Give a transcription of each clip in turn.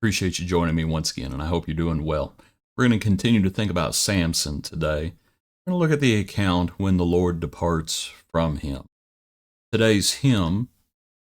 Appreciate you joining me once again, and I hope you're doing well. We're going to continue to think about Samson today. We're going to look at the account when the Lord departs from him. Today's hymn,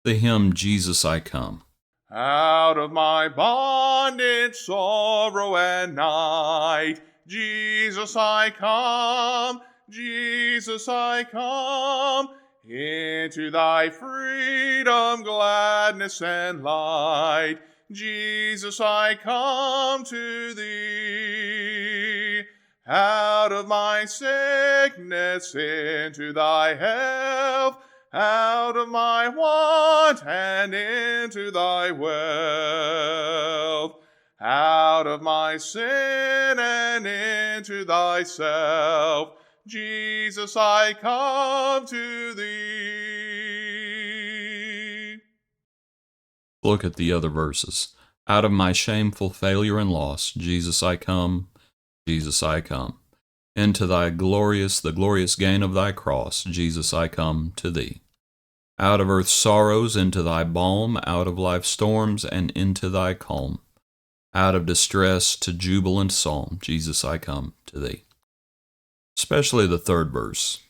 the hymn Jesus I Come. Out of my bondage, sorrow, and night, Jesus I come, Jesus I come, into thy freedom, gladness, and light. Jesus I come to thee. Out of my sickness into thy health, out of my want and into thy wealth, out of my sin and into thyself, Jesus I come to thee. Look at the other verses. Out of my shameful failure and loss, Jesus I come, Jesus I come. Into the glorious gain of thy cross, Jesus I come to thee. Out of earth's sorrows into thy balm, out of life's storms and into thy calm. Out of distress to jubilant psalm, Jesus I come to thee. Especially the third verse.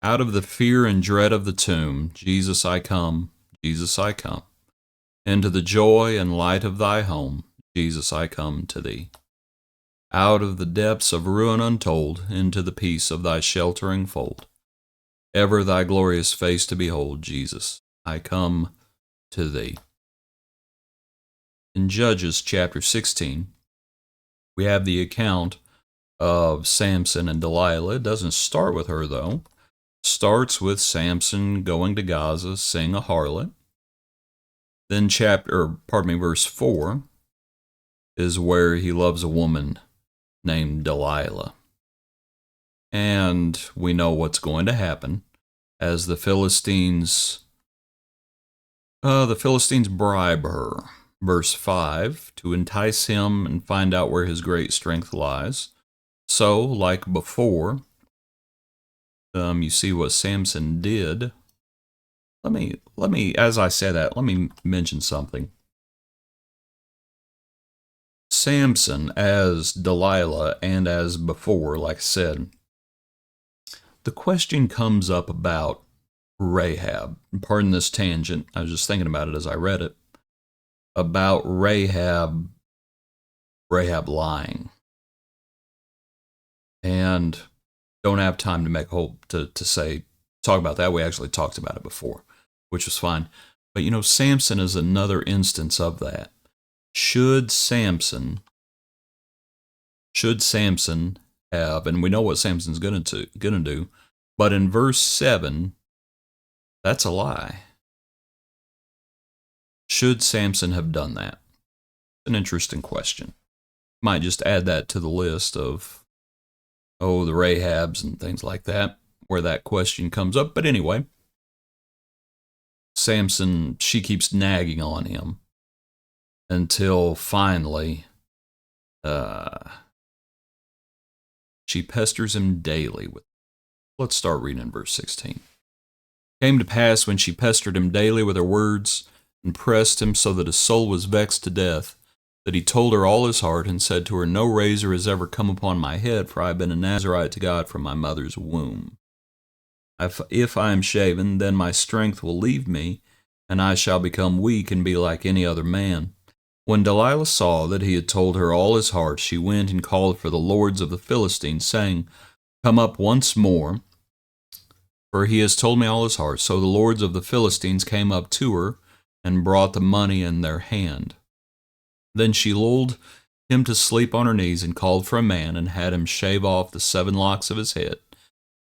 Out of the fear and dread of the tomb, Jesus I come, Jesus I come. Into the joy and light of thy home, Jesus I come to thee. Out of the depths of ruin untold, into the peace of thy sheltering fold. Ever thy glorious face to behold, Jesus, I come to thee. In Judges chapter 16, we have the account of Samson and Delilah. It doesn't start with her, though. It starts with Samson going to Gaza, seeing a harlot. Then verse 4 is where he loves a woman named Delilah. And we know what's going to happen as the Philistines bribe her. Verse 5, to entice him and find out where his great strength lies. So, like before, you see what Samson did. Let me, as I say that, let me mention something. Samson, as Delilah, and as before, like I said, the question comes up about Rahab. Pardon this tangent. I was just thinking about it as I read it. About Rahab lying. And don't have time to make a whole, talk about that. We actually talked about it before, which was fine. But Samson is another instance of that. Should Samson have, and we know what Samson's gonna do, but in verse 7, that's a lie. Should Samson have done that? It's an interesting question. Might just add that to the list of, the Rahabs and things like that, where that question comes up. But anyway, Samson, she keeps nagging on him until finally, she pesters him daily with. Let's start reading in verse 16. Came to pass when she pestered him daily with her words and pressed him so that his soul was vexed to death, that he told her all his heart and said to her, no razor has ever come upon my head, for I have been a Nazarite to God from my mother's womb. If I am shaven, then my strength will leave me, and I shall become weak and be like any other man. When Delilah saw that he had told her all his heart, she went and called for the lords of the Philistines, saying, come up once more, for he has told me all his heart. So the lords of the Philistines came up to her and brought the money in their hand. Then she lulled him to sleep on her knees and called for a man and had him shave off the 7 locks of his head.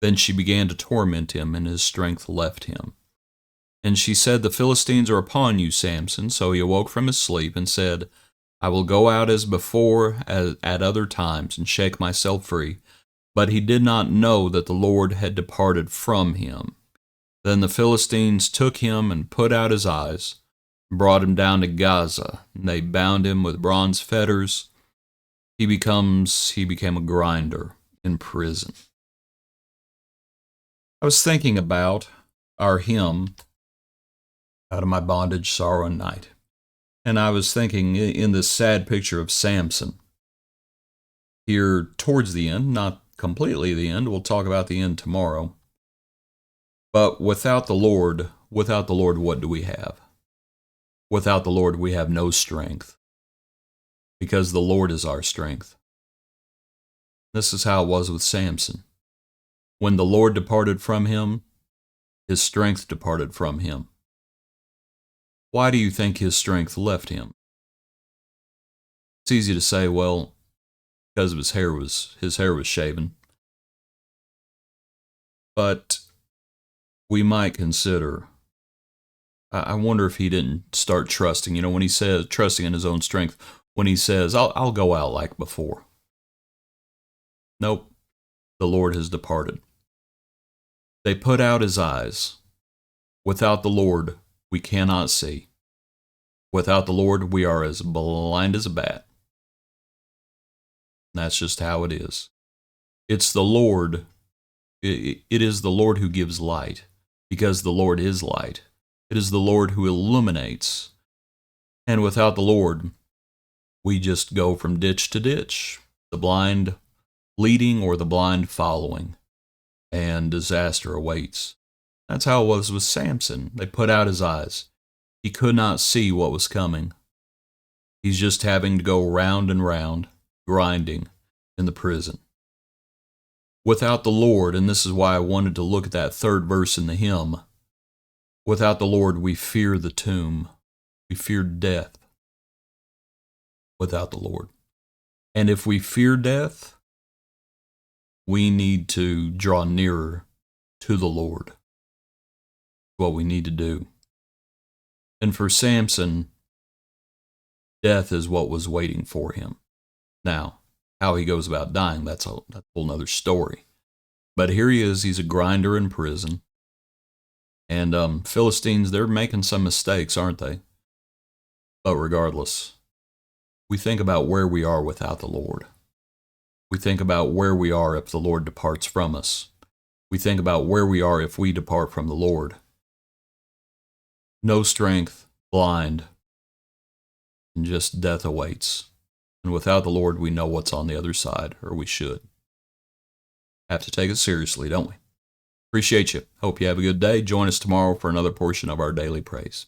Then she began to torment him, and his strength left him. And she said, the Philistines are upon you, Samson. So he awoke from his sleep and said, I will go out as before at other times and shake myself free. But he did not know that the Lord had departed from him. Then the Philistines took him and put out his eyes, and brought him down to Gaza, and they bound him with bronze fetters. He became a grinder in prison. I was thinking about our hymn, Out of My Bondage, Sorrow and Night. And I was thinking in this sad picture of Samson, here towards the end, not completely the end, we'll talk about the end tomorrow. But without the Lord, what do we have? Without the Lord, we have no strength, because the Lord is our strength. This is how it was with Samson. When the Lord departed from him, his strength departed from him. Why do you think his strength left him? It's easy to say, well, because of his hair was shaven. But we might consider, I wonder if he didn't start trusting, when he says trusting in his own strength, when he says, I'll go out like before. Nope, the Lord has departed. They put out his eyes. Without the Lord, we cannot see. Without the Lord, we are as blind as a bat. That's just how it is. It's the Lord. It is the Lord who gives light, because the Lord is light. It is the Lord who illuminates. And without the Lord, we just go from ditch to ditch, the blind leading or the blind following, and disaster awaits. That's how it was with Samson. They put out his eyes. He could not see what was coming. He's just having to go round and round, grinding in the prison. Without the Lord, and this is why I wanted to look at that third verse in the hymn, without the Lord we fear the tomb, we fear death without the Lord. And if we fear death, we need to draw nearer to the Lord. What we need to do. And for Samson, death is what was waiting for him. Now, how he goes about dying, that's a whole nother story. But here he is, he's a grinder in prison. And Philistines, they're making some mistakes, aren't they? But regardless, we think about where we are without the Lord. We think about where we are if the Lord departs from us. We think about where we are if we depart from the Lord. No strength, blind, and just death awaits. And without the Lord, we know what's on the other side, or we should. Have to take it seriously, don't we? Appreciate you. Hope you have a good day. Join us tomorrow for another portion of our daily praise.